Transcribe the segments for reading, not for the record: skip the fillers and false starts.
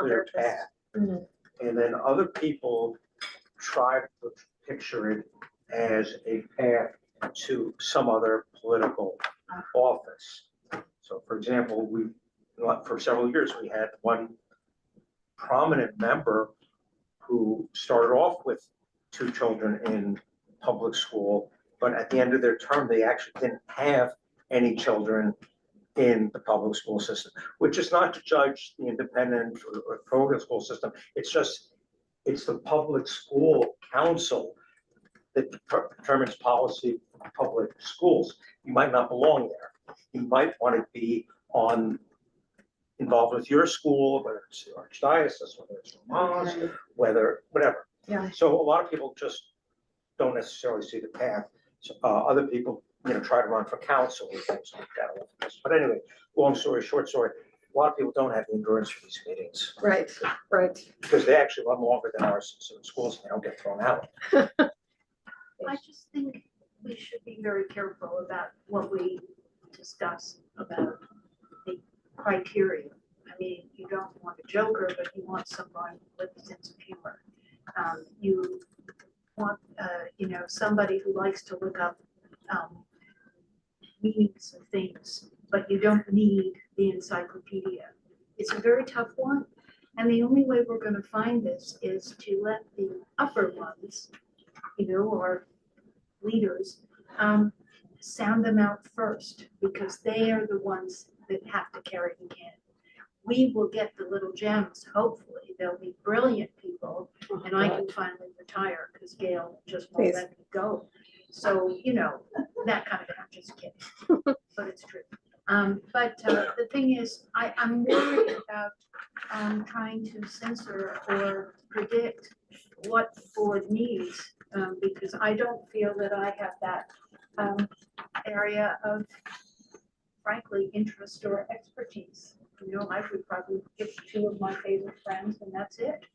clear path. And then other people try to picture it as a path to some other political office. So for example, for several years, we had one prominent member who started off with 2 children in public school, but at the end of their term, they actually didn't have any children in the public school system, which is not to judge the independent or private school system. It's the public school council that determines policy for public schools. You might not belong there. You might want to be involved with your school, whether it's the archdiocese, whether it's Vermont's, whether whatever. Yeah. So a lot of people just don't necessarily see the path. So, other people, try to run for council and things like that. But anyway, long story, short story, a lot of people don't have the endurance for these meetings. Right. Because they actually run longer than our schools and they don't get thrown out. I just think we should be very careful about what we discuss about the criteria. I mean, you don't want a joker, but you want someone with a sense of humor. You want, somebody who likes to look up meanings of things, but you don't need the encyclopedia. It's a very tough one. And the only way we're going to find this is to let the upper ones, or leaders, sound them out first, because they are the ones that have to carry the can. We will get the little gems, hopefully. They'll be brilliant people, and I can finally retire because Gail just won't let me go. So, that kind of, I'm just kidding, but it's true. But the thing is, I'm worried about trying to censor or predict what the board needs, because I don't feel that I have that area of, frankly, interest or expertise. I would probably pick 2 of my favorite friends and that's it.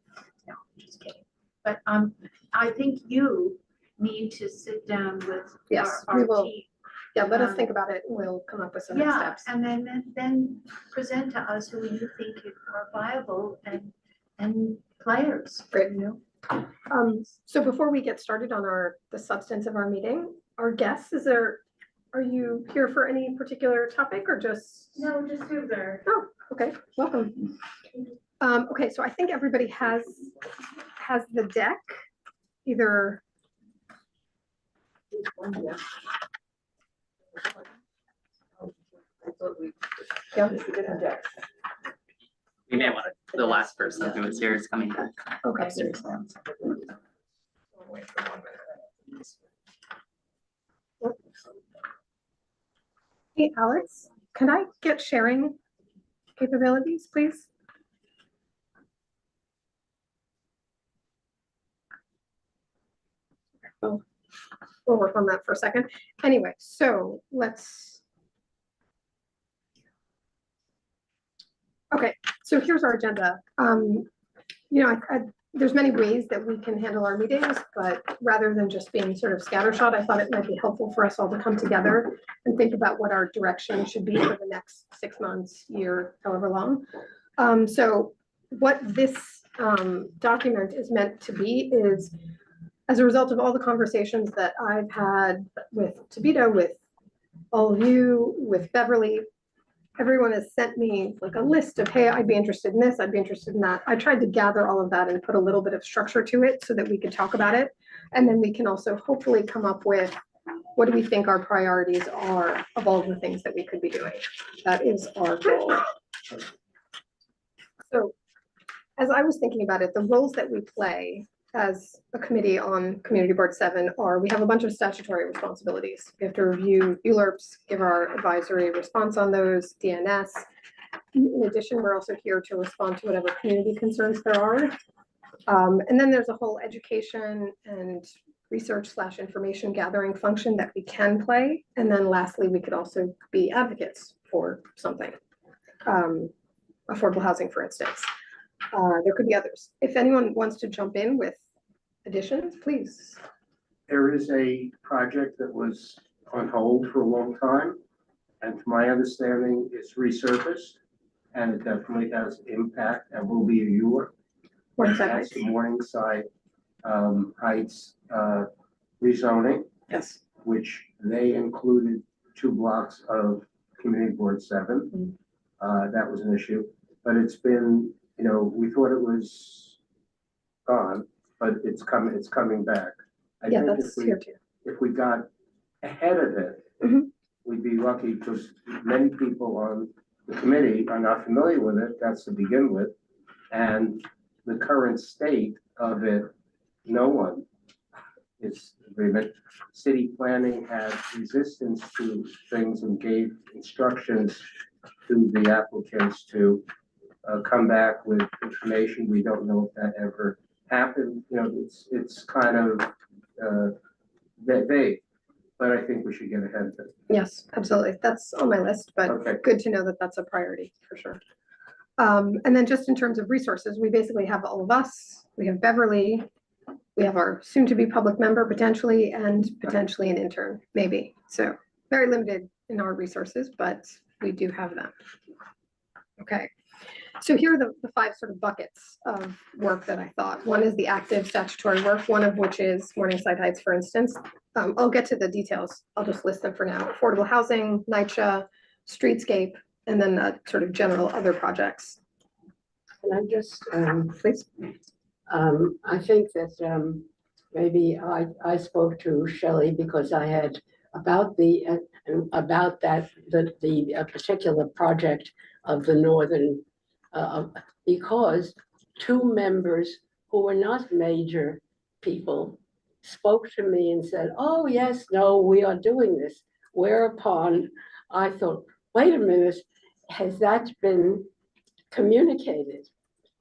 No, just kidding. But I think you need to sit down with our team. Yeah, let us think about it. We'll come up with some next steps. And then present to us who you think are viable and players. Great. So before we get started on the substance of our meeting, our guests, are you here for any particular topic or just? No, just who there. Oh, okay, welcome. Okay, so I think everybody has the deck, either. Yeah. We may want to, the last person who was here is coming back. Okay. Upstairs. Hey, Alex, can I get sharing capabilities, please? We'll work on that for a second. Anyway, so let's. Okay, so here's our agenda. There's many ways that we can handle our meetings, but rather than just being sort of scattershot, I thought it might be helpful for us all to come together and think about what our direction should be for the next 6 months, year, however long. So what this document is meant to be is, as a result of all the conversations that I've had with Tibita, with all of you, with Beverly, everyone has sent me like a list of, hey, I'd be interested in this, I'd be interested in that. I tried to gather all of that and put a little bit of structure to it so that we could talk about it. And then we can also hopefully come up with, what do we think our priorities are of all of the things that we could be doing? That is our goal. So as I was thinking about it, the roles that we play as a committee on Community Board 7 are, we have a bunch of statutory responsibilities. We have to review ULURPs, give our advisory response on those, DNS. In addition, we're also here to respond to whatever community concerns there are. And then there's a whole education and research/information gathering function that we can play. And then lastly, we could also be advocates for something. Affordable housing, for instance. There could be others. If anyone wants to jump in with additions, please. There is a project that was on hold for a long time, and to my understanding, it's resurfaced. and it definitely has impact and will be a Ewer. Morningside That's Heights. the Morningside Heights rezoning, Yes. which they included 2 blocks of Community Board 7. That was an issue, but it's been, we thought it was gone, but it's coming back. I Yeah, think that's here too. if we got ahead of it, Mhm. we'd be lucky because many people on the committee are not familiar with it. That's to begin with. And the current state of it, no one is agreement. City planning had resistance to things and gave instructions to the applicants to come back with information. We don't know if that ever happened. It's kind of vague, but I think we should get ahead of it. Yes, absolutely. That's on my list, but Okay. good to know that that's a priority for sure. And then just in terms of resources, we basically have all of us. We have Beverly. We have our soon-to-be public member potentially, and potentially an intern, maybe. So very limited in our resources, but we do have them. Okay. So here are the 5 sort of buckets of work that I thought. One is the active statutory work, one of which is Morningside Heights, for instance. I'll get to the details. I'll just list them for now. Affordable housing, NYCHA, streetscape, and then the sort of general other projects. Can I just, Please. I think that maybe I spoke to Shelley because I had about the particular project of the northern, because 2 members who were not major people spoke to me and said, oh, yes, no, we are doing this. Whereupon I thought, wait a minute, has that been communicated?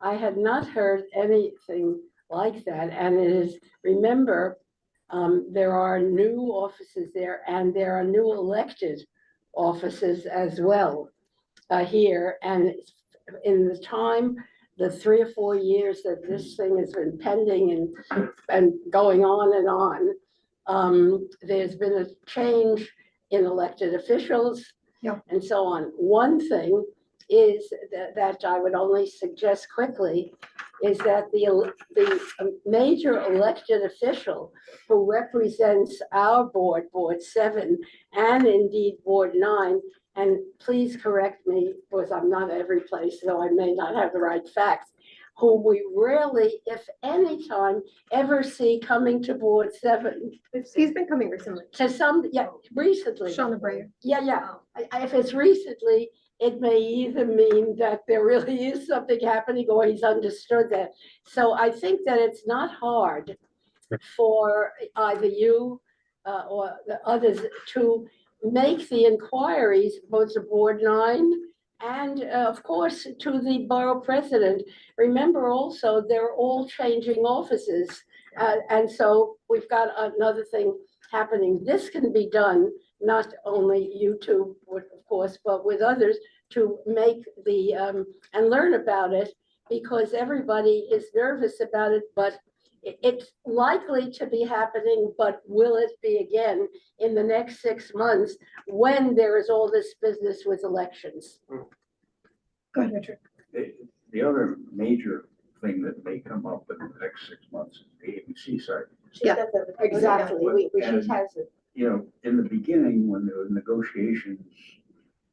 I had not heard anything like that. And it is, remember, there are new offices there and there are new elected offices as well here. And in the time, the 3 or 4 years that this thing has been pending and going on, there's been a change in elected officials and so on. One thing is that I would only suggest quickly is that the major elected official who represents our board, Board 7, and indeed Board 9, and please correct me because I'm not every place, so I may not have the right facts, who we rarely, if any time, ever see coming to Board 7. He's been coming recently. To some, recently. Sean Abreu. If it's recently, it may either mean that there really is something happening or he's understood that. So I think that it's not hard for either you or the others to make the inquiries, both to Board 9 and of course to the borough president. Remember also, they're all changing offices. And so we've got another thing happening. This can be done, not only you two, of course, but with others to make the, and learn about it, because everybody is nervous about it, but it's likely to be happening, but will it be again in the next 6 months when there is all this business with elections? Go ahead, Richard. The other major thing that may come up in the next 6 months is the ABC side. Yeah, Exactly, she has it. In the beginning, when there were negotiations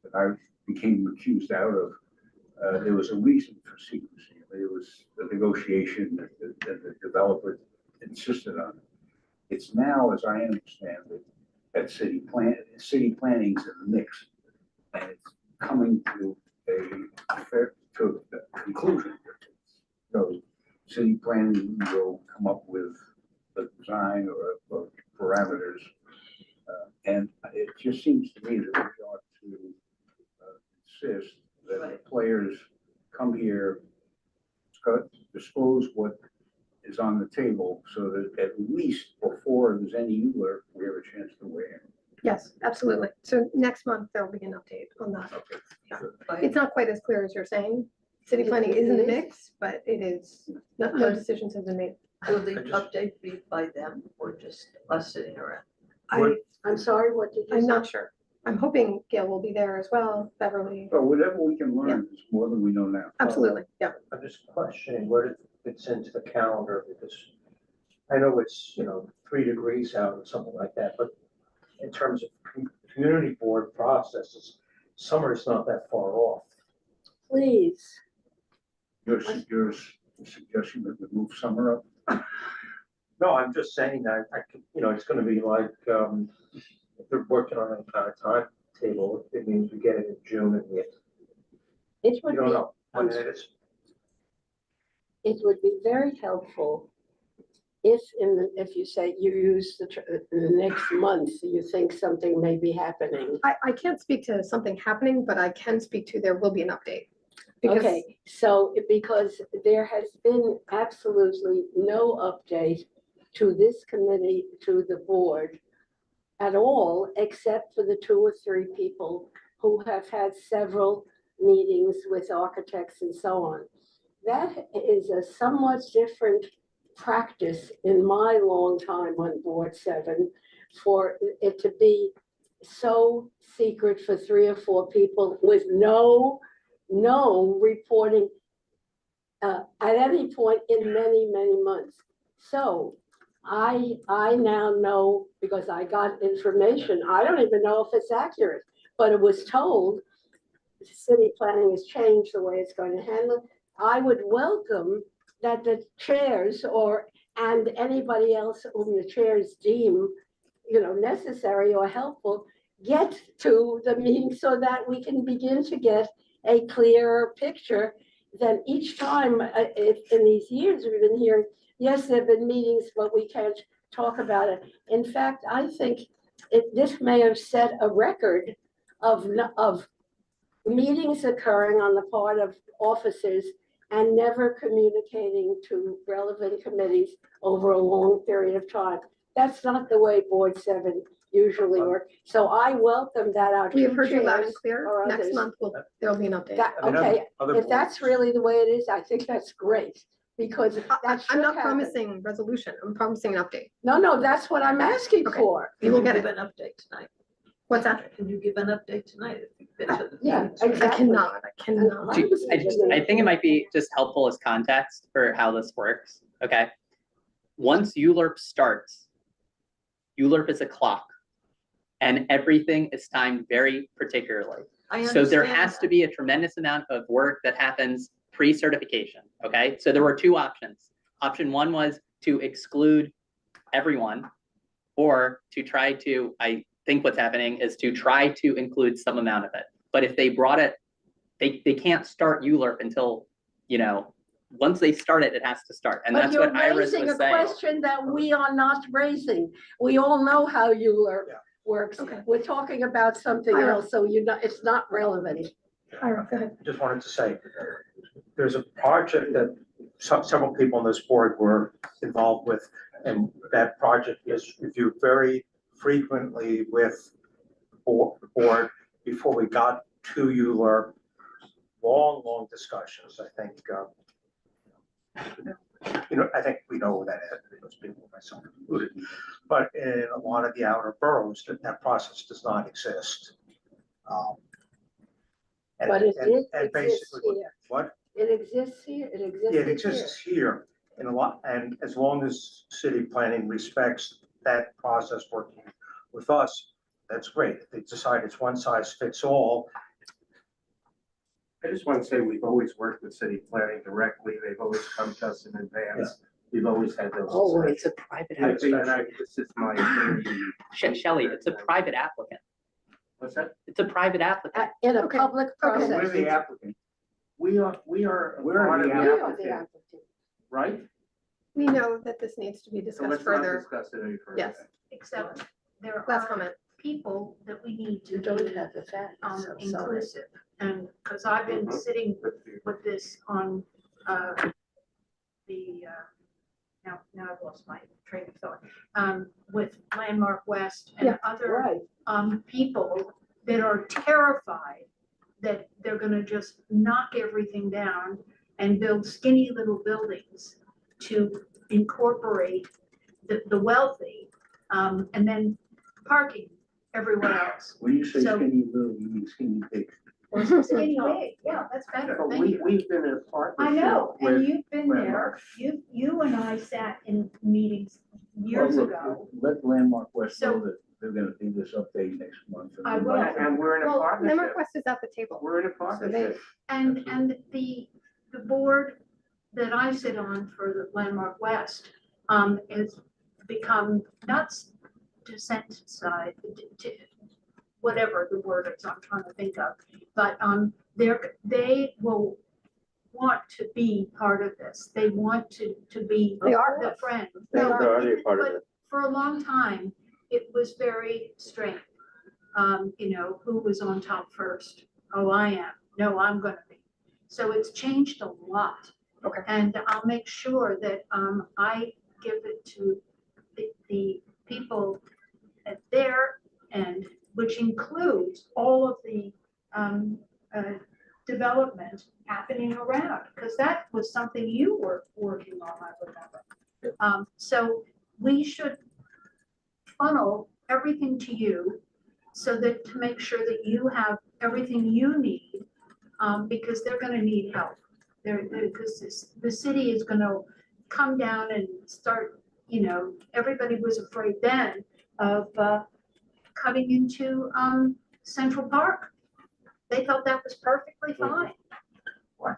that I became accused out of, there was a reason for secrecy. There was a negotiation that the developer insisted on. It's now, as I understand it, that city planning's in the mix, and it's coming to a conclusion. So city planning will come up with the design or parameters, and it just seems to me that we ought to insist that the players come here, disclose what is on the table, so that at least before there's any alert, we have a chance to weigh in. yes, absolutely. So next month, there'll be an update on that. Okay. Yeah. Good. It's not quite as clear as you're saying. City planning is in the mix, but it is, no decisions have been made. Will the update be by them or just us sitting around? I'm sorry, what did you say? I'm not sure. I'm hoping Gail will be there as well, Beverly. But whatever we can learn is more than we know now. Absolutely, yeah. I'm just questioning where it fits into the calendar, because I know it's, 3 degrees out or something like that, but in terms of community board processes, summer is not that far off. Please. You're suggesting that we move summer up? No, I'm just saying that it's gonna be like, if they're working on any kind of timetable, it means we get it in June and It you would don't be, know when it is. it would be very helpful if if you say you use the next month, you think something may be happening. I can't speak to something happening, but I can speak to there will be an update. Because Okay, so because there has been absolutely no update to this committee, to the board at all, except for the 2 or 3 people who have had several meetings with architects and so on. That is a somewhat different practice in my long time on Board 7, for it to be so secret for 3 or 4 people with no reporting at any point in many, many months. So I now know, because I got information, I don't even know if it's accurate, but it was told city planning has changed the way it's going to handle it. I would welcome that the chairs and anybody else whom the chairs deem, necessary or helpful, get to the meeting so that we can begin to get a clearer picture than each time. In these years we've been hearing, yes, there have been meetings, but we can't talk about it. In fact, I think this may have set a record of meetings occurring on the part of officers and never communicating to relevant committees over a long period of time. That's not the way Board 7 usually works. So I welcome that our we have heard you loud chairs and clear. or Next others- month, there'll be an update. I mean, Okay, other if that's boards- really the way it is, I think that's great, because that I'm should not happen. promising resolution. I'm promising an update. No, that's what I'm asking Okay. for. You will Can get you it. give an update tonight? What's that? Can you give an update tonight if you've been to the Yeah, meetings? I exactly. cannot. I think it might be just helpful as context for how this works, okay? Once ULURP starts, ULURP is a clock, and everything is timed very particularly. So there has to be a tremendous amount of work that happens pre-certification, okay? So there were 2 options. Option 1 was to exclude everyone, or to try to, I think what's happening is to try to include some amount of it. But if they brought it, they can't start ULURP until, once they start it, it has to start. And But that's you're what Iris raising a was saying. question that we are not raising. We all know how ULURP Yeah. works. Okay. We're talking about something Ira. else, so it's not relevant. Ira, go ahead. Just wanted to say, there's a project that several people on this board were involved with, and that project is reviewed very frequently with the board before we got to ULURP. Long discussions, I think. I think we know that those people, myself included, but in a lot of the outer boroughs, that process does not exist. But it and exists basically, here. what? It exists here, it exists Yeah, it here. exists here in a lot, and as long as city planning respects that process working with us, that's great. If they decide it's one size fits all. I just want to say, we've always worked with city planning directly. They've always come to us in advance. We've always had those. Oh, It's a private And I think, applicant. this is my opinion. Shelley, it's a private applicant. What's that? It's a private applicant. In a Okay. public We're process. the applicant. We are We're part of the the We are the applicant, applicant. right? We know that this needs to be So discussed let's not further. discuss it any further. Yes. Except there Last are comment. people that we need to You don't be have the facts, I'm sorry. inclusive. And, because I've been Mhm. sitting with this on, now I've lost my train of thought, with Landmark West and Yeah. other, Right, people that are terrified that they're gonna just knock everything down and build skinny little buildings to incorporate the wealthy, and then parking everywhere else. When you say So- skinny little, you mean skinny big. Skinny big, yeah, that's better. But Thank you. we've been in a I partnership know, and with, you've been there, you and I sat in meetings years Well, look, ago. Let Landmark West know So- that they're gonna do this update next month. and I we'd will. like to- and we're in a Well, partnership. Landmark West is at the table. We're in a partnership. And the board that I sit on for the Landmark West, has become nuts desensitized, to whatever the word is I'm trying to think of. But, they will want to be part of this. They want to be They are. the friend. They No, are. but They're already a even- part of but for a long time, it was very strained. Who was on top first? Oh, I am. No, I'm gonna be. So it's changed a lot. Okay. And I'll make sure that, I give it to the people at their end, which includes all of the, development happening around, because that was something you were working on, I remember. So we should funnel everything to you so that to make sure that you have everything you need, because they're gonna need help. Because the city is gonna come down and start, everybody was afraid then of, cutting into, Central Park. They thought that was perfectly fine. What?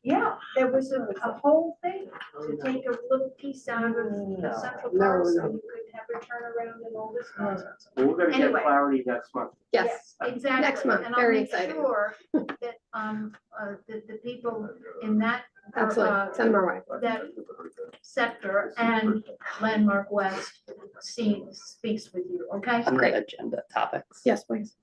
Yeah, there was a whole thing to take a little piece out of the Central Park so no. you could have a turnaround and all this nonsense. Well, we're gonna get Anyway. clarity next month. Yes, Exactly. Next month, And I'll very make exciting. sure that, the people in that, absolutely. Send them our way. that sector and Landmark West speaks with you, okay? On Great. the agenda topics. Yes, please.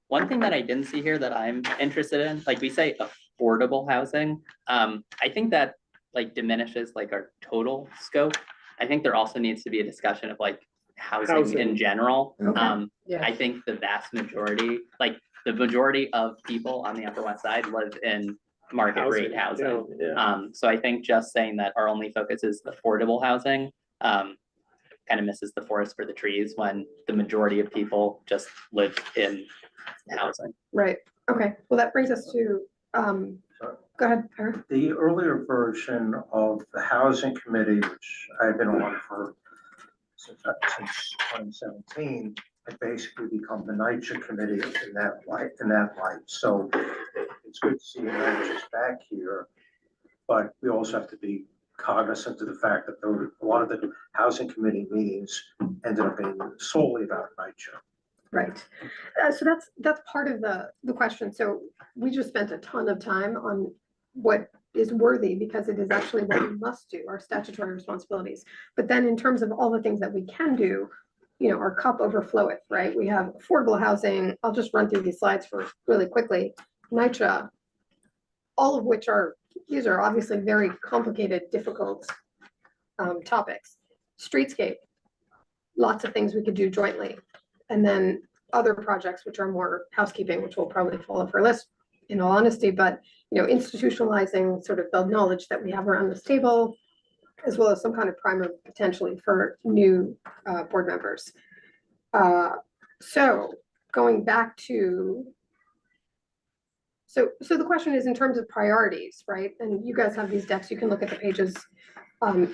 One thing that I didn't see here that I'm interested in, like we say affordable housing, I think that like diminishes like our total scope. I think there also needs to be a discussion of like housing in general. Okay. Yeah. I think the vast majority, like the majority of people on the Upper West Side live in market rate housing. Yeah. So I think just saying that our only focus is affordable housing, kind of misses the forest for the trees when the majority of people just live in housing. Right. Okay. Well, that brings us to, go ahead, Per. The earlier version of the housing committee, which I've been on for since 2017, had basically become the NYCHA committee in that light. So it's good to see NYCHA's back here, but we also have to be cognizant of the fact that a lot of the housing committee meetings ended up being solely about NYCHA. Right. So that's part of the question. So we just spent a ton of time on what is worthy because it is actually what we must do, our statutory responsibilities. But then in terms of all the things that we can do, our cup overfloweth, right? We have affordable housing. I'll just run through these slides for really quickly. NYCHA, all of which these are obviously very complicated, difficult topics. Streetscape, lots of things we could do jointly. And then other projects, which are more housekeeping, which will probably fall off our list in all honesty, but, institutionalizing sort of the knowledge that we have around this table, as well as some kind of primer potentially for new board members. So going back to, so the question is in terms of priorities, right? And you guys have these decks, you can look at the pages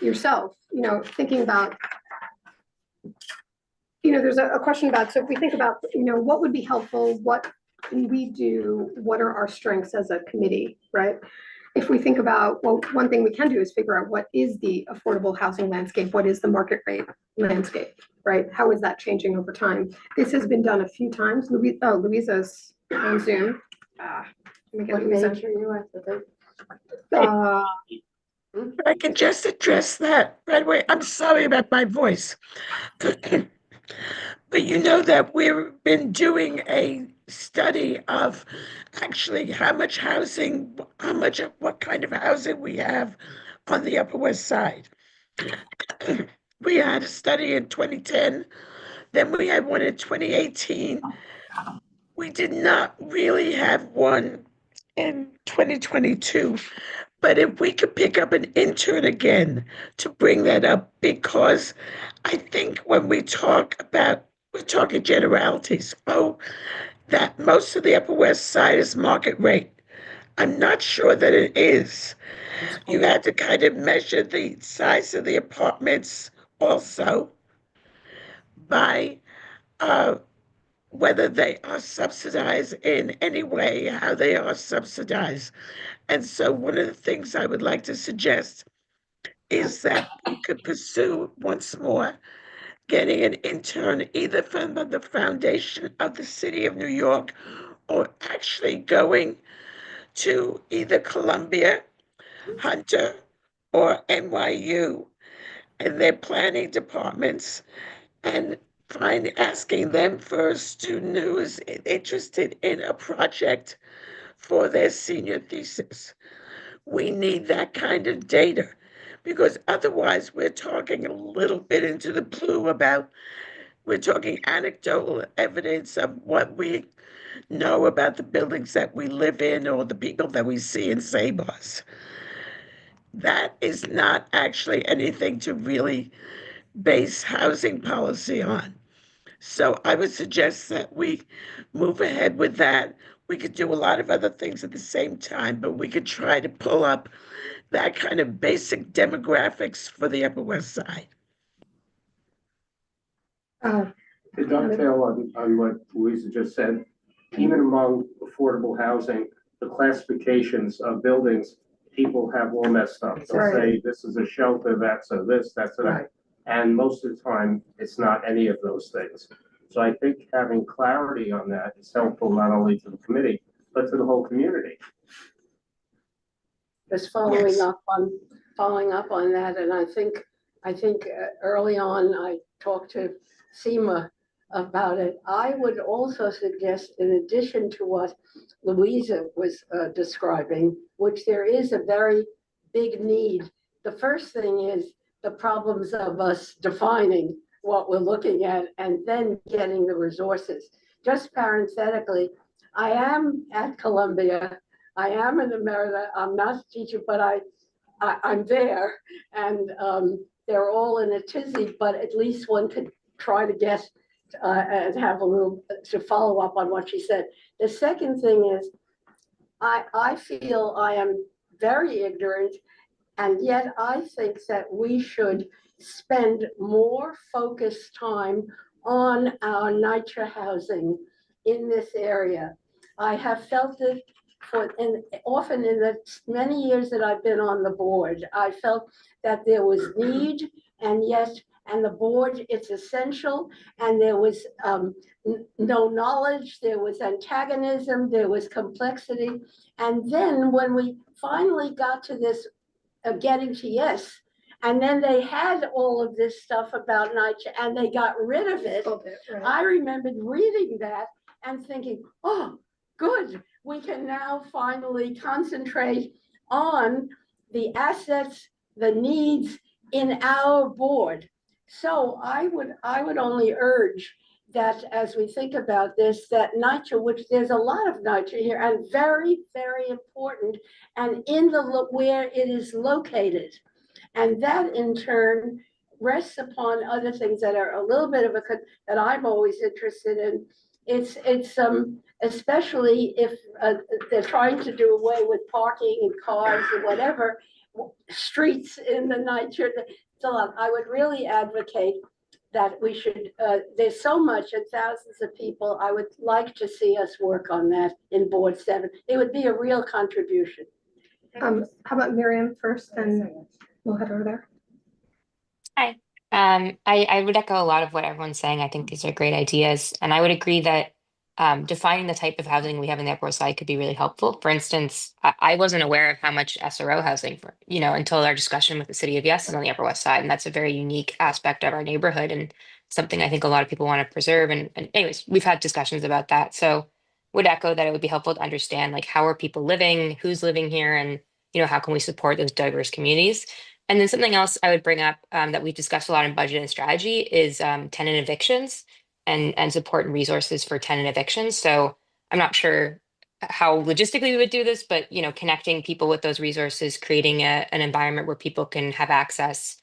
yourself, thinking about, there's a question about, so if we think about, what would be helpful, what can we do, what are our strengths as a committee, right? If we think about, well, one thing we can do is figure out what is the affordable housing landscape, what is the market rate landscape, right? How is that changing over time? This has been done a few times. Louisa's on Zoom. Let me get What Louisa. major you at the I can just address that right away. I'm sorry about my voice. But you know that we've been doing a study of actually how much housing, what kind of housing we have on the Upper West Side. We had a study in 2010, then we had one in 2018. We did not really have one in 2022. But if we could pick up an intern again to bring that up, because I think when we talk about we're talking generalities. Oh, that most of the Upper West Side is market rate. I'm not sure that it is. You had to kind of measure the size of the apartments also by whether they are subsidized in any way, how they are subsidized. And so one of the things I would like to suggest is that we could pursue once more getting an intern either from the foundation of the city of New York or actually going to either Columbia, Hunter, or NYU and their planning departments and asking them for a student who is interested in a project for their senior thesis. We need that kind of data because otherwise we're talking a little bit into the blue about, we're talking anecdotal evidence of what we know about the buildings that we live in or the people that we see in Sabars. That is not actually anything to really base housing policy on. So I would suggest that we move ahead with that. We could do a lot of other things at the same time, but we could try to pull up that kind of basic demographics for the Upper West Side. To dovetail on what Louisa just said, even among affordable housing, the classifications of buildings, people have all messed up. They'll Right. say, this is a shelter, that's a this, that's a that. Right. And most of the time, it's not any of those things. So I think having clarity on that is helpful not only to the committee, but to the whole community. Just Yes. following up on that, and I think early on, I talked to Seema about it. I would also suggest, in addition to what Louisa was describing, which there is a very big need. The first thing is the problems of us defining what we're looking at and then getting the resources. Just parenthetically, I am at Columbia. I am in America. I'm not a teacher, but I'm there, and they're all in a tizzy. But at least one could try to guess and have a little to follow up on what she said. The second thing is, I feel I am very ignorant, and yet I think that we should spend more focused time on our NYCHA housing in this area. I have felt it often in the many years that I've been on the board. I felt that there was need, and the board, it's essential, and there was no knowledge, there was antagonism, there was complexity. And then when we finally got to this getting to yes, and then they had all of this stuff about NYCHA and they got rid of it. I remembered reading that and thinking, oh, good, we can now finally concentrate on the assets, the needs in our board. So I would only urge that as we think about this, that NYCHA, which there's a lot of NYCHA here and very, very important, and in where it is located. And that in turn rests upon other things that are a little bit of that I'm always interested in. It's especially if they're trying to do away with parking and cars and whatever, streets in the NYCHA. So I would really advocate that we should, there's so much and thousands of people. I would like to see us work on that in Board 7. It would be a real contribution. How about Miriam first, and we'll head over there. Hi. I would echo a lot of what everyone's saying. I think these are great ideas. And I would agree that defining the type of housing we have in the Upper West Side could be really helpful. For instance, I wasn't aware of how much SRO housing until our discussion with the city of Yes is on the Upper West Side. And that's a very unique aspect of our neighborhood and something I think a lot of people want to preserve. And anyways, we've had discussions about that. So would echo that it would be helpful to understand like how are people living, who's living here, and how can we support those diverse communities. And then something else I would bring up that we've discussed a lot in budget and strategy is tenant evictions and support and resources for tenant evictions. So I'm not sure how logistically we would do this, but connecting people with those resources, creating an environment where people can have access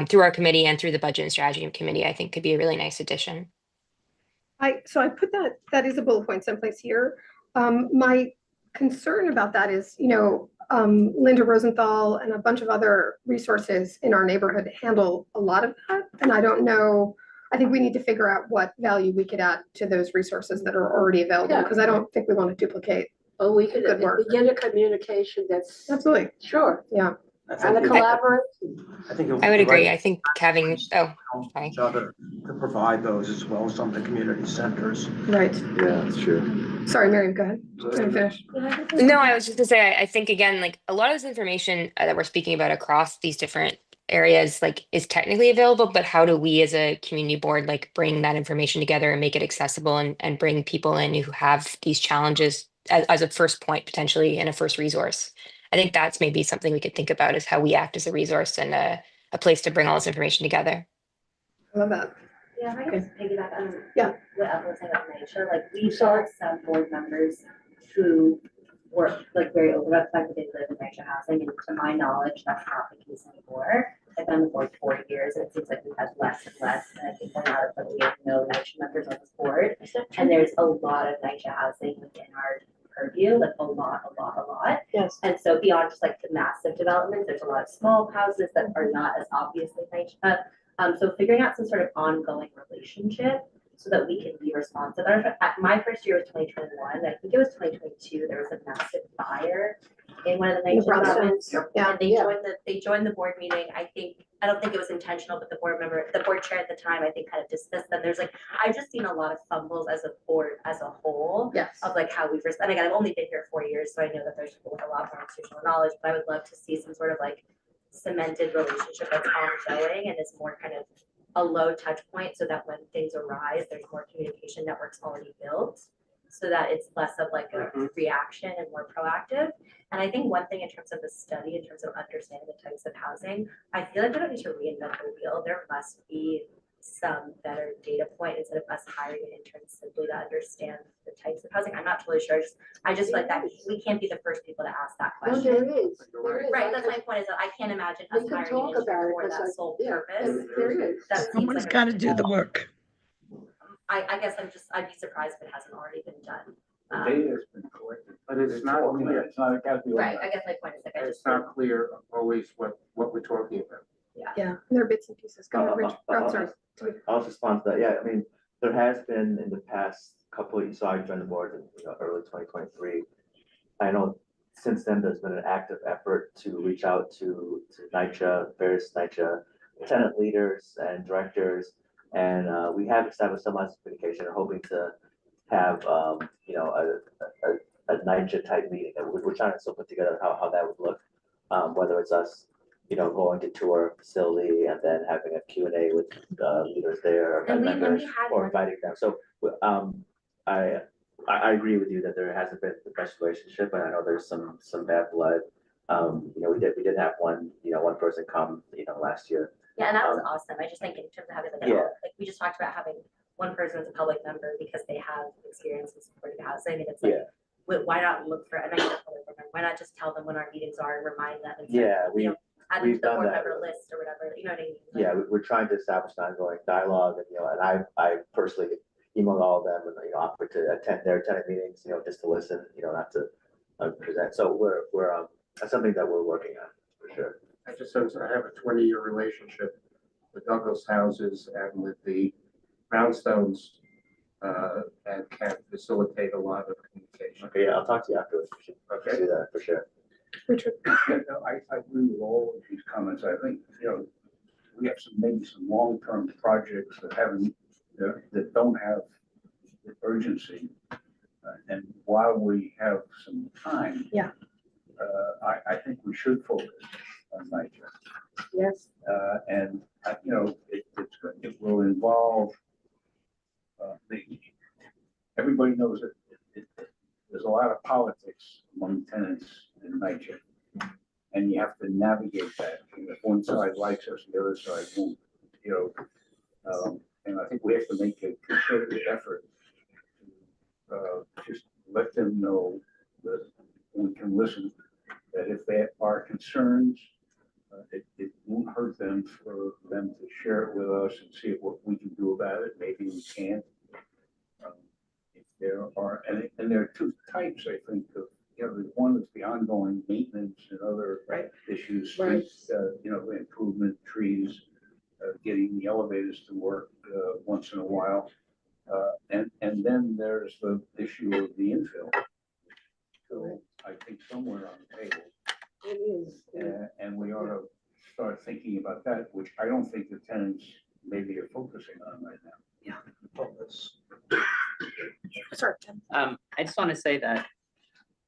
through our committee and through the budget and strategy committee, I think could be a really nice addition. So I put that is a bullet point someplace here. My concern about that is, Linda Rosenthal and a bunch of other resources in our neighborhood handle a lot of that. And I don't know, I think we need to figure out what value we could add to those resources that are already available, Yeah. because I don't think we want to duplicate. But we could Good work. begin a communication that's, Absolutely. sure, Yeah. and a collaboration. I think. it would I would be agree. right I think having, oh, sorry. Each other to provide those as well as some of the community centers. Right. Yeah, that's true. Sorry, Miriam, go ahead. Finish. No, I was just gonna say, I think again, like a lot of this information that we're speaking about across these different areas, like is technically available, but how do we as a community board, like bring that information together and make it accessible and bring people in who have these challenges as a first point, potentially, and a first resource. I think that's maybe something we could think about is how we act as a resource and a place to bring all this information together. I love that. Yeah, if I can just piggyback on Yeah. what Ethel was saying about nature, like we saw some board members who were like very open about the fact that they live in nature housing, and to my knowledge, that's not the case anymore. I've been on the board 4 years, and it seems like we've had less and less, and I think we're now at we have no nature members on this board, and there's a lot of nature housing within our purview, like a lot. Yes. And so beyond just like the massive developments, there's a lot of small houses that are not as obviously nature. So figuring out some sort of ongoing relationship so that we can be responsive. My first year was 2021. I think it was 2022. There was a massive fire in one of the nature developments. Yeah. And they joined the board meeting. I don't think it was intentional, but the board chair at the time, I think kind of dismissed them. There's like, I've just seen a lot of fumbles as a board as a whole. Yes. Of like how we've, and again, I've only been here 4 years, so I know that there's people with a lot more institutional knowledge, but I would love to see some sort of like cemented relationship that's ongoing and is more kind of a low touch point, so that when things arise, there's more communication networks already built, so that it's less of like a reaction and more proactive. And I think one thing in terms of the study, in terms of understanding the types of housing, I feel like we don't need to reinvent the wheel. There must be some better data point instead of us hiring an intern simply to understand the types of housing. I'm not totally sure. I just feel like that we can't be the first people to ask that No, question. there is. Right, that's my point, is that I can't imagine us We can hiring an talk intern about it, for because that sole yeah, purpose. there is. That seems Someone's like got to do the work. I guess I'd be surprised if it hasn't already been done. The data has been collected. But it's not clear. It's not, it gotta be. Right, I guess my point is like, I It's just. not clear always what we're talking about. Yeah. There are bits and pieces. Go ahead, Rich. Oh, sorry. I'll just respond to that. Yeah, I mean, there has been in the past couple of years, so I joined the board in early 2023. I know since then there's been an active effort to reach out to NYCHA, various NYCHA tenant leaders and directors, and we have established some lines of communication. We're hoping to have a NYCHA type meeting that we're trying to still put together how that would look, whether it's us going to tour a facility and then having a Q&A with leaders there or And we members had or one. inviting them. So I agree with you that there hasn't been the best relationship, and I know there's some bad blood. We did have one person come last year. Yeah, and that was awesome. I just think in terms of having like, like we just talked about having one person as a public member because they have experience in supporting housing, and it's like, why not look for, and I know public member, why not just tell them when our meetings are and remind them and say, add them to the board member list or whatever, you know what I mean? Like, Yeah, we're trying to establish an ongoing dialogue, and I personally emailed all of them and offered to attend their tenant meetings, just to listen, not to present. So we're that's something that we're working on for sure. I just sense I have a 20-year relationship with Douglas Houses and with the Brownstones, and can facilitate a lot of communication. Okay, yeah, I'll talk to you afterwards. We should do that for sure. Richard. Yeah, no, I agree with all of these comments. I think, we have maybe some long-term projects that don't have the urgency. And while we have some time. Yeah. I think we should focus on NYCHA. Yes. And, it will involve, everybody knows that there's a lot of politics among tenants in NYCHA. And you have to navigate that. If one side likes us, the other side won't, and I think we have to make a concerted effort to just let them know that we can listen, that if they are concerns, it won't hurt them for them to share it with us and see what we can do about it. Maybe we can't. And there are two types, I think, of, one is the ongoing maintenance and other Right. issues, Right. improvement, trees, getting the elevators to work once in a while. And then there's the issue of the infill. So I think somewhere on the table, It is. and we ought to start thinking about that, which I don't think the tenants maybe are focusing on right now. Sorry, Tim. I just want to say that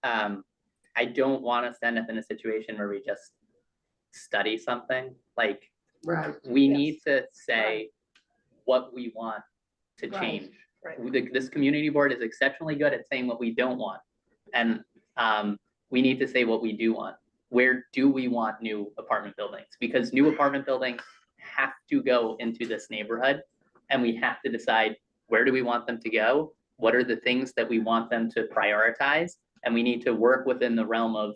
I don't want us to end up in a situation where we just study something. Like, Right. we Yes. need to say what we want to Right. change. Right. This community board is exceptionally good at saying what we don't want. And we need to say what we do want. Where do we want new apartment buildings? Because new apartment buildings have to go into this neighborhood, and we have to decide, where do we want them to go? What are the things that we want them to prioritize? And we need to work within the realm of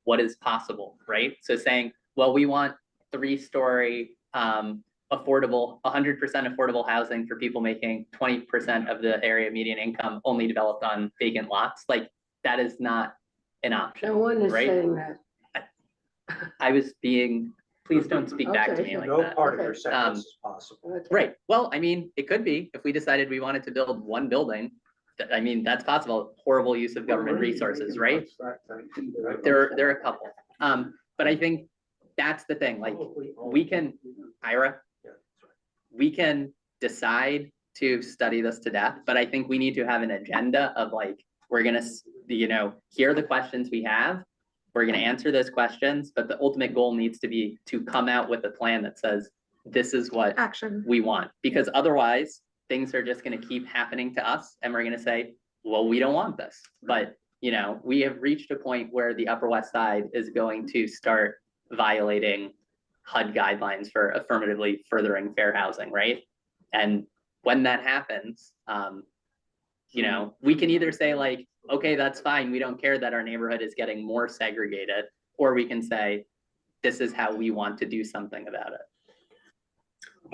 what is possible, right? So saying, well, we want 3-story affordable, 100% affordable housing for people making 20% of the area median income, only developed on vacant lots. Like, that is not an option. No one is right? saying that. I was being, please don't speak back to Okay. me like No that. part of Okay. your sentence is possible. Okay. Right, well, I mean, it could be, if we decided we wanted to build one building, I mean, that's possible, horrible use of government resources, right? There are a couple, but I think that's the thing, like, we can, Ira, we can decide to study this to death, but I think we need to have an agenda of like, we're gonna, here are the questions we have. We're gonna answer those questions, but the ultimate goal needs to be to come out with a plan that says, this is what Action. we want, because otherwise things are just gonna keep happening to us and we're gonna say, well, we don't want this. But, we have reached a point where the Upper West Side is going to start violating HUD guidelines for affirmatively furthering fair housing, right? And when that happens, we can either say like, okay, that's fine, we don't care that our neighborhood is getting more segregated, or we can say, this is how we want to do something about it.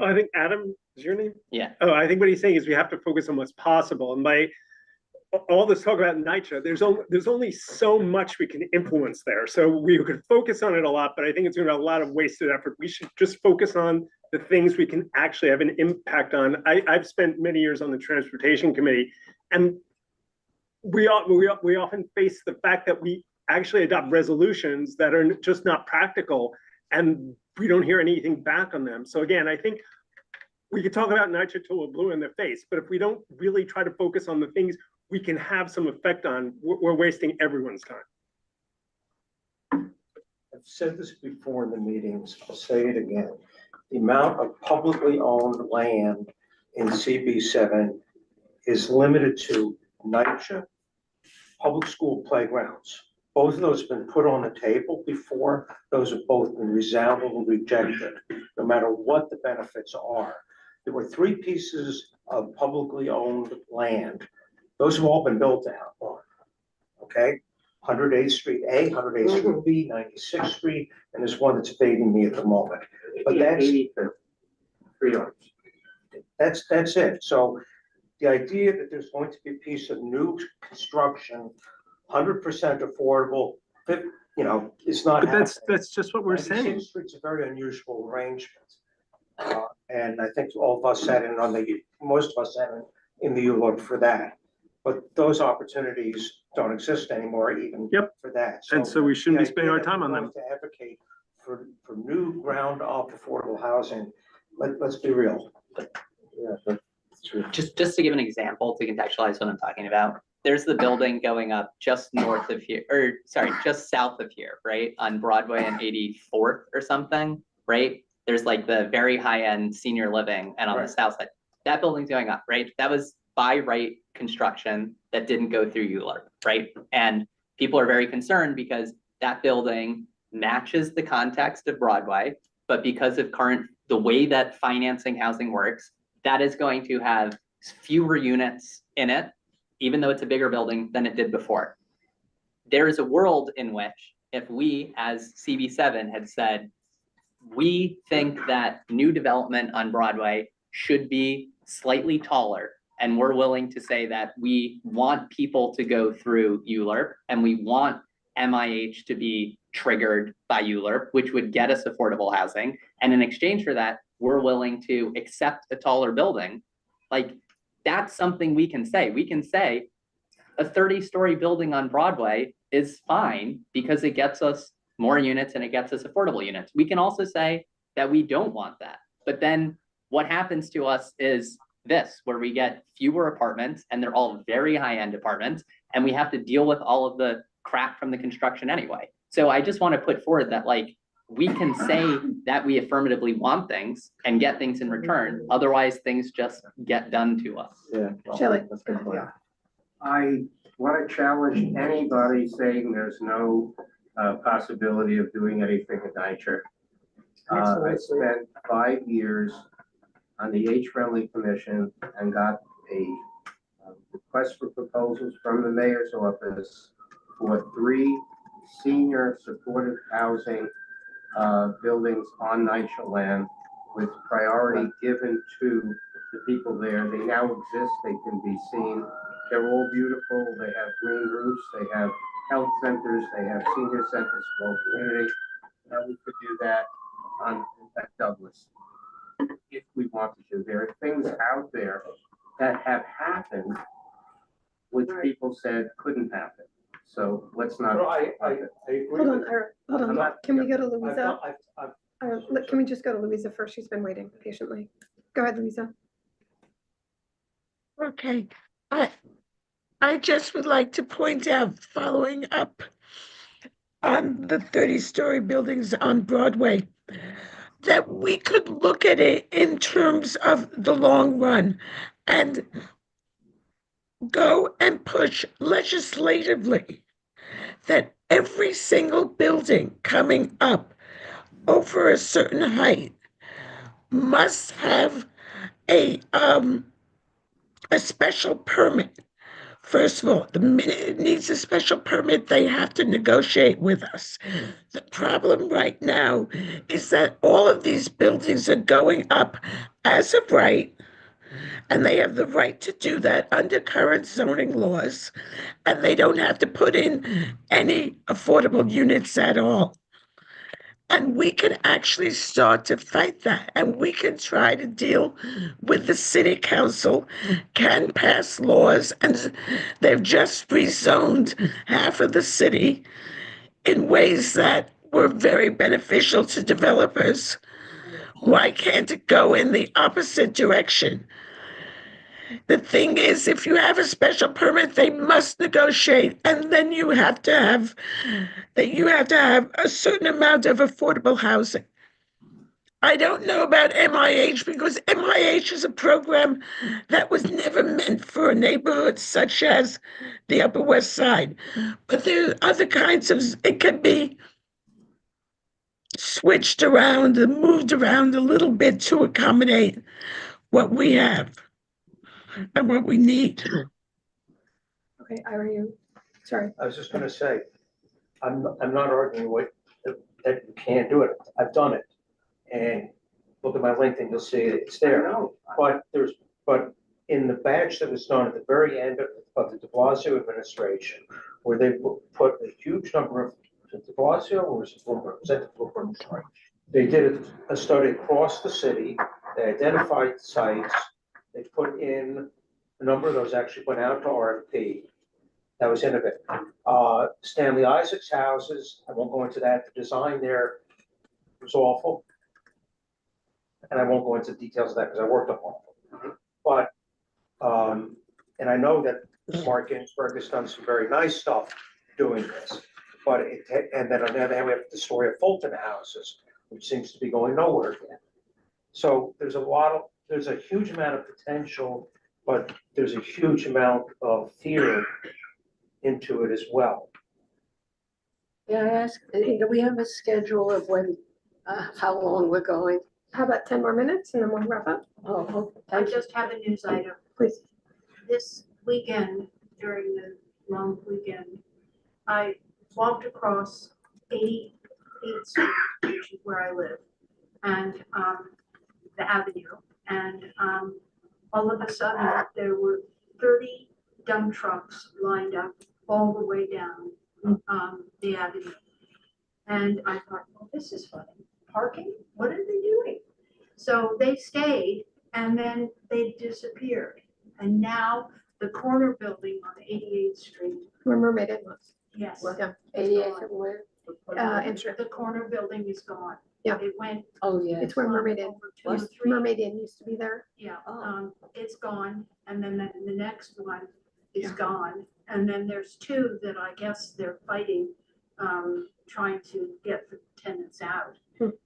I think Adam, is your name? Yeah. Oh, I think what he's saying is we have to focus on what's possible. And by all this talk about NYCHA, there's only so much we can influence there. So we could focus on it a lot, but I think it's going to be a lot of wasted effort. We should just focus on the things we can actually have an impact on. I've spent many years on the transportation committee, and we often face the fact that we actually adopt resolutions that are just not practical, and we don't hear anything back on them. So again, I think we could talk about NYCHA till we're blue in the face, but if we don't really try to focus on the things we can have some effect on, we're wasting everyone's time. I've said this before in the meetings, I'll say it again. The amount of publicly owned land in CB7 is limited to NYCHA, public school playgrounds. Both of those have been put on the table before. Those have both been resoundingly rejected, no matter what the benefits are. There were 3 pieces of publicly owned land. Those have all been built out on, okay? 108th Street A, 108th Street B, 96th Street, and there's one that's evading me at the moment. But that's 3 arms. That's it. So the idea that there's going to be a piece of new construction, 100% affordable, it's not But happening. that's just what we're saying. 96th Street's a very unusual arrangement. And I think all of us sat in most of us sat in the ULURP for that. But those opportunities don't exist anymore even for that. And so we shouldn't be spending our the idea time on that them. we're going to advocate for new ground up affordable housing, let's be real. Yeah, that's true. Just to give an example to contextualize what I'm talking about, there's the building going up just north of here, or sorry, just south of here, right? On Broadway and 84th or something, right? There's like the very high-end senior living, and on the south side, that building's going up, right? That was by right construction that didn't go through ULURP, right? And people are very concerned because that building matches the context of Broadway, but because of the way that financing housing works, that is going to have fewer units in it, even though it's a bigger building than it did before. There is a world in which if we as CB7 had said, we think that new development on Broadway should be slightly taller And we're willing to say that we want people to go through ULURP and we want MIH to be triggered by ULURP, which would get us affordable housing. And in exchange for that, we're willing to accept a taller building. Like, that's something we can say. We can say a 30-story building on Broadway is fine because it gets us more units and it gets us affordable units. We can also say that we don't want that. But then what happens to us is this, where we get fewer apartments and they're all very high-end apartments, and we have to deal with all of the crap from the construction anyway. So I just want to put forward that, like, we can say that we affirmatively want things and get things in return. Otherwise, things just get done to us. Yeah. Shelley. That's a good point. Yeah. I want to challenge anybody saying there's no possibility of doing anything in NYCHA. I spent 5 years on the Age-Friendly Commission and got a request for proposals from the mayor's office for 3 senior supportive housing buildings on NYCHA land with priority given to the people there. They now exist, they can be seen. They're all beautiful, they have green roofs, they have health centers, they have senior centers for the community. And we could do that at Douglas if we wanted to. There are things out there that have happened which people said couldn't happen. So let's not. No, I agree Hold on, with Ira, hold I'm on. not- Can we go to I've Louisa? done- I've- Can we just go to Louisa first? She's been waiting patiently. Go ahead, Louisa. Okay, I just would like to point out, following up on the 30-story buildings on Broadway, that we could look at it in terms of the long run and go and push legislatively that every single building coming up over a certain height must have a special permit. First of all, the minute it needs a special permit, they have to negotiate with us. The problem right now is that all of these buildings are going up as of right, and they have the right to do that under current zoning laws, and they don't have to put in any affordable units at all. And we can actually start to fight that, and we can try to deal with the city council, can pass laws, and they've just rezoned half of the city in ways that were very beneficial to developers. Why can't it go in the opposite direction? The thing is, if you have a special permit, they must negotiate, and then you have to have a certain amount of affordable housing. I don't know about MIH because MIH is a program that was never meant for a neighborhood such as the Upper West Side. But there are other kinds of, it can be switched around and moved around a little bit to accommodate what we have and what we need. Okay, Ira, you, sorry. I was just gonna say, I'm not arguing that you can't do it. I've done it. And look at my LinkedIn, you'll see it's there. But in the batch that was done at the very end of the de Blasio administration, where they put a huge number of, was it de Blasio or was it Bloomberg? Was that the Bloomberg? Sorry. They did a study across the city, they identified sites, they put in, a number of those actually went out to RFP. That was innovative. Stanley Isaac's houses, I won't go into that, the design there was awful. And I won't go into details of that because I worked on all of them. But, and I know that Mark Ginsburg has done some very nice stuff doing this. But and then on the other hand, we have the story of Fulton houses, which seems to be going nowhere again. So there's a huge amount of potential, but there's a huge amount of fear into it as well. May I ask, do we have a schedule of when, how long we're going? How about 10 more minutes and then we'll wrap up? Oh, I thank you. just have a news item. Please. This weekend, during the long weekend, I walked across 80 Feet Street, which is where I live, and the avenue, and all of a sudden, there were 30 dump trucks lined up all the way down, the avenue. And I thought, well, this is funny. Parking? What are they doing? So they stayed and then they disappeared. And now the corner building on 88th Street, Where Mermaid Inn was. yes. Yeah, is 88 gone. where, Amsterdam. The corner building is gone. Yeah. It went. Oh, yeah. It's where Mermaid Inn, over 203. Mermaid Inn used to be there. Yeah, Oh. it's gone, and then the next one is Yeah. gone, and then there's two that I guess they're fighting, trying to get the tenants out.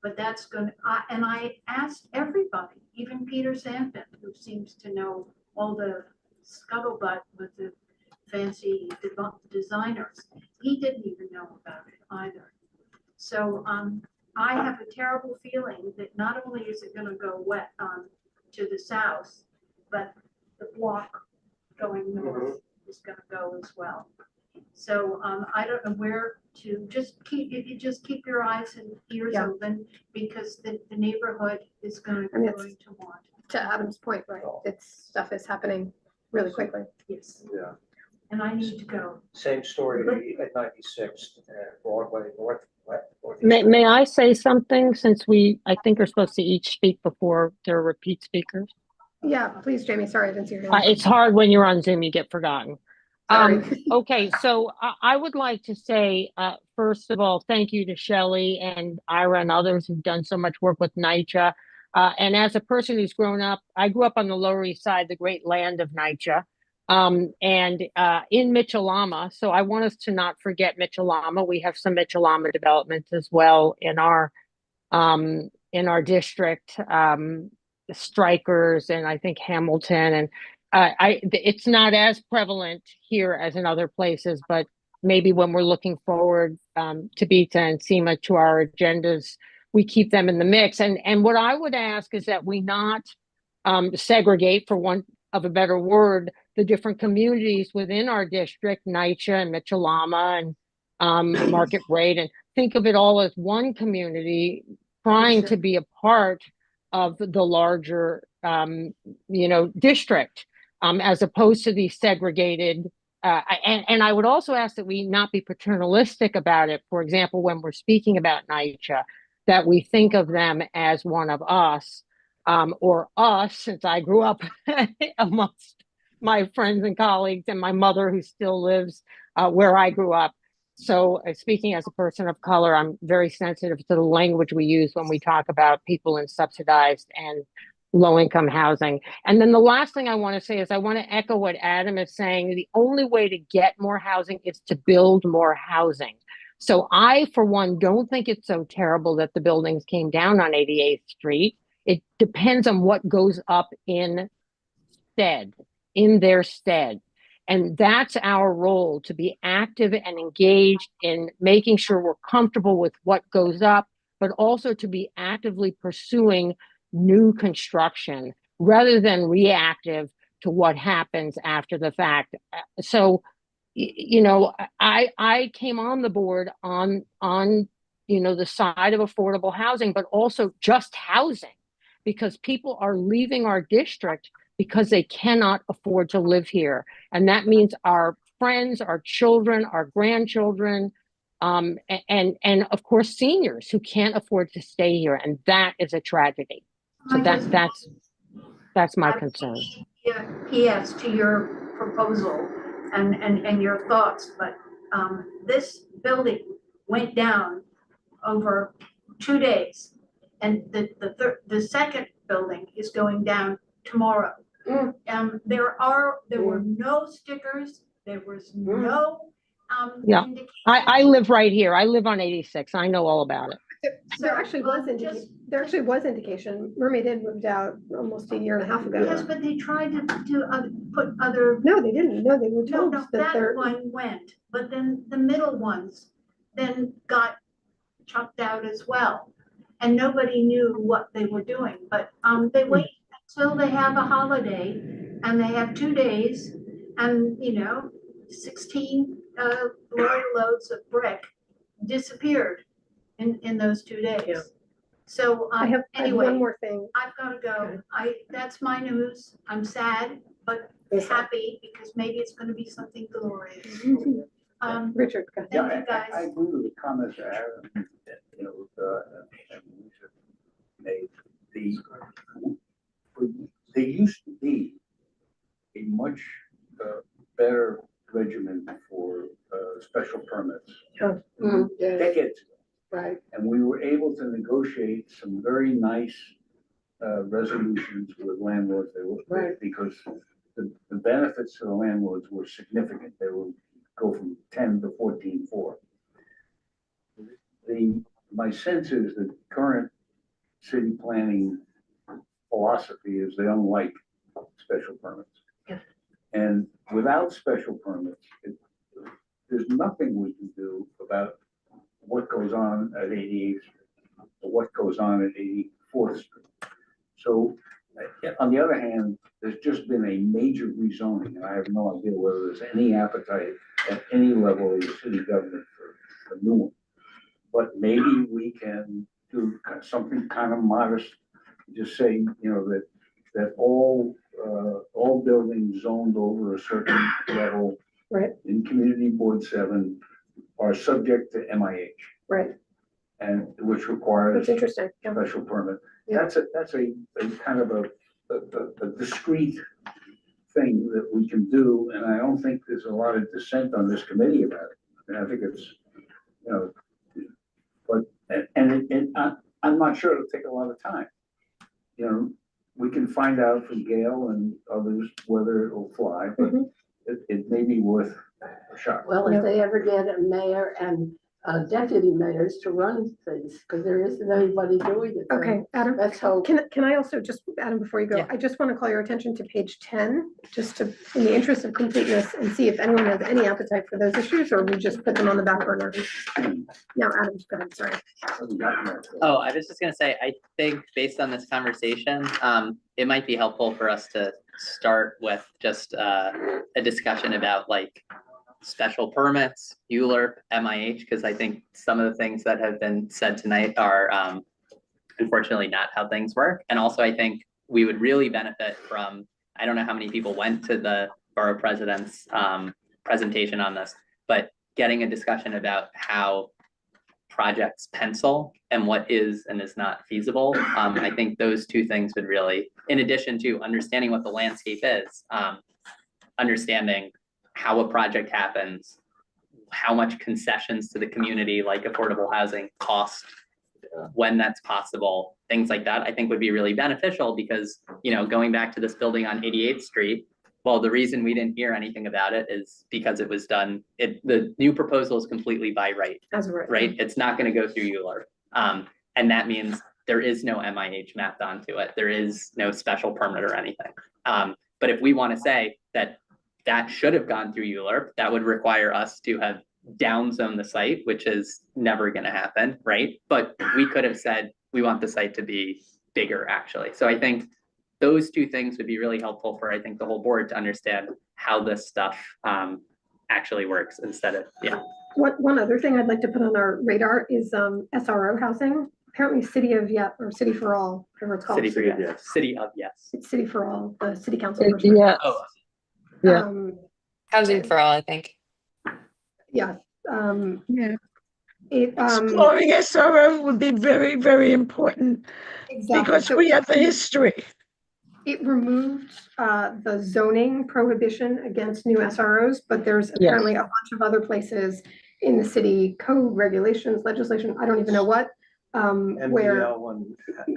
But that's gonna, and I asked everybody, even Peter Sampson, who seems to know all the scuttlebutt with the fancy designers, he didn't even know about it either. So, I have a terrible feeling that not only is it gonna go wet, to the south, but the block going north is gonna go as well. So, I don't know where to, if you just keep your eyes and ears Yeah. open, because the neighborhood is going I mean, it's- to want. To Adam's point, right? It's, stuff is happening really quickly. Yes, Yeah. and I need to go. Same story at 96th Broadway, May I say something, since I think are supposed to each speak before there are repeat speakers? Yeah, please, Jamie. Sorry, I didn't see your hand. It's hard when you're on Zoom, you get forgotten. Sorry. Okay, so I would like to say, first of all, thank you to Shelley and Ira and others who've done so much work with NYCHA. And as a person who's grown up, I grew up on the Lower East Side, the great land of NYCHA, and in Mitchell-Lama. So I want us to not forget Mitchell-Lama. We have some Mitchell-Lama developments as well in our district, Strikers and I think Hamilton, and it's not as prevalent here as in other places, but maybe when we're looking forward, Tibita and Seema, to our agendas, we keep them in the mix. And what I would ask is that we not segregate, for want of a better word, the different communities within our district, NYCHA and Mitchell-Lama and Market Rate, and think of it all as one community trying to be a part of the larger, district, as opposed to the segregated. And I would also ask that we not be paternalistic about it. For example, when we're speaking about NYCHA, that we think of them as one of us, or us, since I grew up amongst my friends and colleagues and my mother who still lives where I grew up. So speaking as a person of color, I'm very sensitive to the language we use when we talk about people in subsidized and low-income housing. And then the last thing I want to say is I want to echo what Adam is saying. The only way to get more housing is to build more housing. So I, for one, don't think it's so terrible that the buildings came down on 88th Street. It depends on what goes up in their stead. And that's our role, to be active and engaged in making sure we're comfortable with what goes up, but also to be actively pursuing new construction rather than reactive to what happens after the fact. So, I came on the board on the side of affordable housing, but also just housing, because people are leaving our district because they cannot afford to live here. And that means our friends, our children, our grandchildren, and of course, seniors who can't afford to stay here. And that is a tragedy. So that's my concern. Yes, to your proposal and your thoughts, but this building went down over 2 days. And the second building is going down tomorrow. There were no stickers. There was no indication. I live right here. I live on 86. I know all about it. There actually was indication. Mermaid Inn moved out almost a year and a half ago. Yes, but they tried to put other. No, they didn't. No, they were told that one went, but then the middle ones then got chucked out as well. And nobody knew what they were doing, but they wait until they have a holiday and they have 2 days and, 16 lorry loads of brick disappeared in those 2 days. Yeah. So, I have one anyway, more thing. I've gotta go. That's my news. I'm sad, but happy because maybe it's gonna be something glorious. Richard, go ahead. Thank you, I guys. agree with the comments that Aaron, and Louisa made. There used to be a much better regimen for special permits Yes, decades ago. right. And we were able to negotiate some very nice resolutions with landlords. They were, Right. because the benefits to the landlords were significant. They would go from 10 to 14.4. My sense is that current city planning philosophy is they don't like special permits. Yeah. And without special permits, there's nothing we can do about what goes on at 88th Street or what goes on at 84th Street. So on the other hand, there's just been a major rezoning, and I have no idea whether there's any appetite at any level of the city government for a new one. But maybe we can do something kind of modest, just say, that all buildings zoned over a certain level Right. in Community Board 7 are subject to MIH, Right. and which requires That's interesting. Yeah. special permit. Yeah. That's a kind of a discrete thing that we can do, and I don't think there's a lot of dissent on this committee about it. And I think it's, but, I'm not sure it'll take a lot of time. We can find out from Gail and others whether it'll fly, but it may be worth a shot. Well, if they ever get a mayor and deputy mayors to run things, because there isn't anybody doing it. Okay, Adam, Let's hope. can I also just, Adam, before you go, Yeah. I just want to call your attention to page 10, just to, in the interest of completeness, and see if anyone has any appetite for those issues, or we just put them on the back burner. Now, Adam, go ahead, sorry. Oh, I was just gonna say, I think based on this conversation, it might be helpful for us to start with just a discussion about like special permits, ULURP, MIH, because I think some of the things that have been said tonight are unfortunately not how things work. And also I think we would really benefit from, I don't know how many people went to the borough president's presentation on this, but getting a discussion about how projects pencil and what is and is not feasible. I think those two things would really, in addition to understanding what the landscape is, understanding how a project happens, how much concessions to the community like affordable housing cost, when that's possible, things like that, I think would be really beneficial because, going back to this building on 88th Street, well, the reason we didn't hear anything about it is because it was done, the new proposal is completely by right. As of Right? It's not gonna go through ULURP. And that means there is no MIH mapped onto it. There is no special permit or anything. But if we wanna say that should have gone through ULURP, that would require us to have downzone the site, which is never gonna happen, right? But we could have said, we want the site to be bigger, actually. So I think those two things would be really helpful for, I think, the whole board to understand how this stuff actually works instead of, One other thing I'd like to put on our radar is SRO housing. Apparently City of Yes, or City for All, whatever it's called. City for yes, City of yes. It's City for All, the city council. person. Yeah, Oh, Yeah. Housing for all, I think. Yeah. Yeah. It, Exploring SRO would be very, very important exactly. because So we have the history. it removed the zoning prohibition against new SROs, but there's apparently a bunch of other places in the city code regulations, legislation, I don't even know what, where. MDL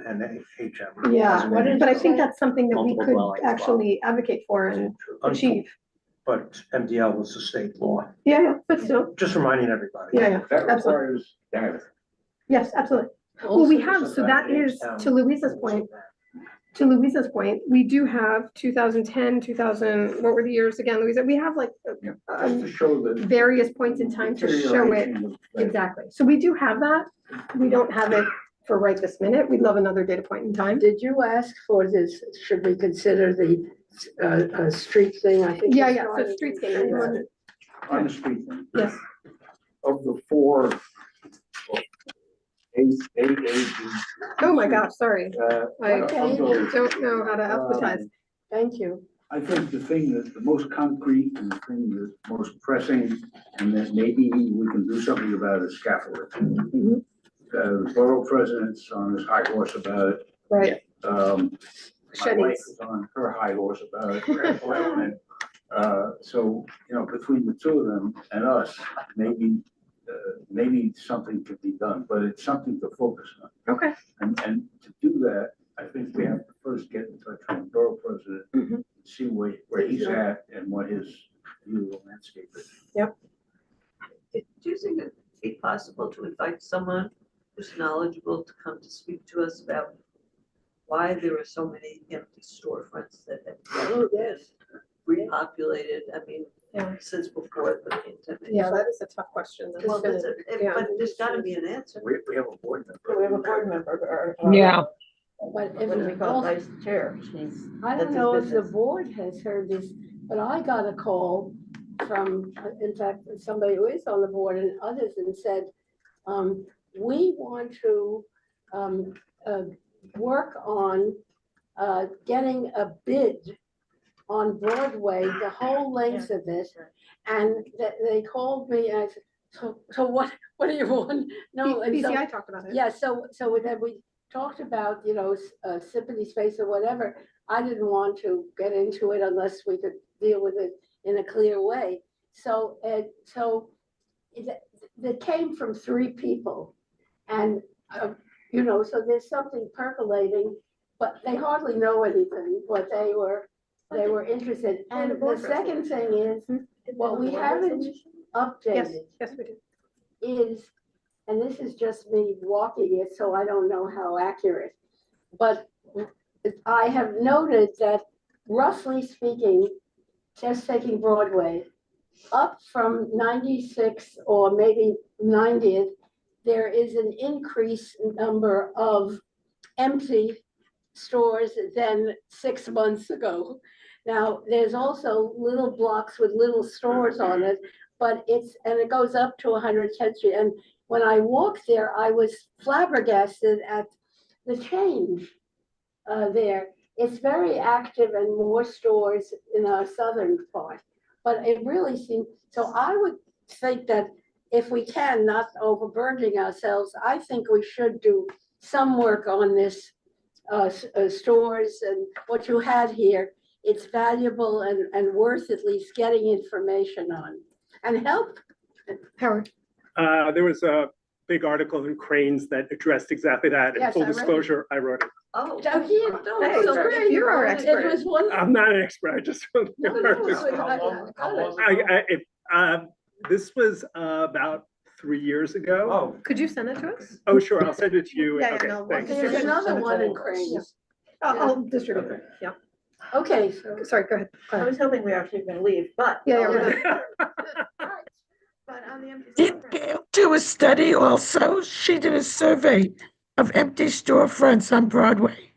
and HM. Yeah, but I think that's something that we Multiple could dwellings, wow. actually advocate for and achieve. But MDL was the state law, Yeah, but still, just reminding everybody. yeah, That absolutely. requires data. Yes, absolutely. Well, we have, so that is, to Louisa's point, we do have 2010, 2000, what were the years again, Louisa? We have like Just to show the various points in time to show it. deterioration of- Exactly. So we do have that. We don't have it for right this minute. We'd love another data point in time. Did you ask for this, should we consider the street thing? I think. Yeah, you yeah, so started streetscape, to say anyone? that. On the street thing, Yes. of the four Oh my gosh, sorry. I I'll go. don't know how to alphabetize. Thank you. I think the thing that's the most concrete and the thing that's most pressing, and that maybe we can do something about is scaffolding. The borough president's on his high horse about it. Right. My wife is on her high horse about it. And, so, you know, between the two of them and us, maybe something could be done, but it's something to focus on. Okay. And to do that, I think we have to first get in touch with the borough president, see where he's at and what his view of the landscape is. Yep. Do you think it'd be possible to invite someone who's knowledgeable to come to speak to us about why there are so many empty storefronts that have been repopulated? I mean, since before the pandemic. Yeah, that is a tough question. Well, but there's gotta be an answer. We have a board member. We have a board member. Yeah. But if What do we call vice chair? I don't know if the board has heard this, but I got a call from, in fact, somebody who is on the board and others, and said, we want to work on getting a bid on Broadway, the whole length of it. And they called me and I said, so what do you want? No, and so, BCI talked about it. yeah, so then we talked about, you know, sympathy space or whatever. I didn't want to get into it unless we could deal with it in a clear way. So it came from 3 people. And, you know, so there's something percolating, but they hardly know anything, but they were interested. And the second thing is, what we haven't updated Yes, we do. is, and this is just me walking it, so I don't know how accurate, but I have noted that roughly speaking, just taking Broadway, up from 96 or maybe 90th, there is an increased number of empty stores than 6 months ago. Now, there's also little blocks with little stores on it, but it goes up to 110th Street. And when I walked there, I was flabbergasted at the change there. It's very active and more stores in our southern part, but it really seems, so I would think that if we can, not overburdening ourselves, I think we should do some work on this stores and what you had here. It's valuable and worth at least getting information on and help. Howard. There was a big article in Cranes that addressed exactly that. Yes, In full I read it. disclosure, I wrote it. Oh. Hey, so great. you're our expert. It was one. I'm not an expert, I just wrote the article. This was about 3 years ago. Oh, Could you send it to us? Oh, sure, I'll send it to you. Yeah, Okay, no, thanks. There's another one in Cranes. I'll distribute it. Yeah. Okay, so Sorry, go ahead. I was hoping we were actually gonna leave, but. Yeah, we're done. But on the empty Did storefront. Gail do a study also? She did a survey of empty storefronts on Broadway.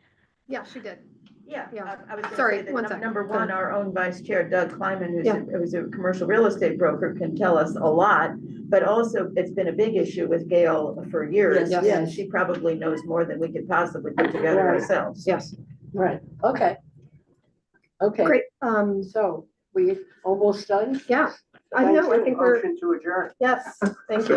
Yeah, she did. Yeah, Yeah. I was gonna Sorry, say that one second. number one, our own vice chair, Doug Kleiman, Yeah. who's a commercial real estate broker, can tell us a lot. But also, it's been a big issue with Gail for years. Yes, and yes. She probably knows more than we could possibly put together Right. ourselves. Yes. right, okay. Okay, Great. so we almost done? Yeah, I know, I think we're, motion to adjourn. yes, thank you.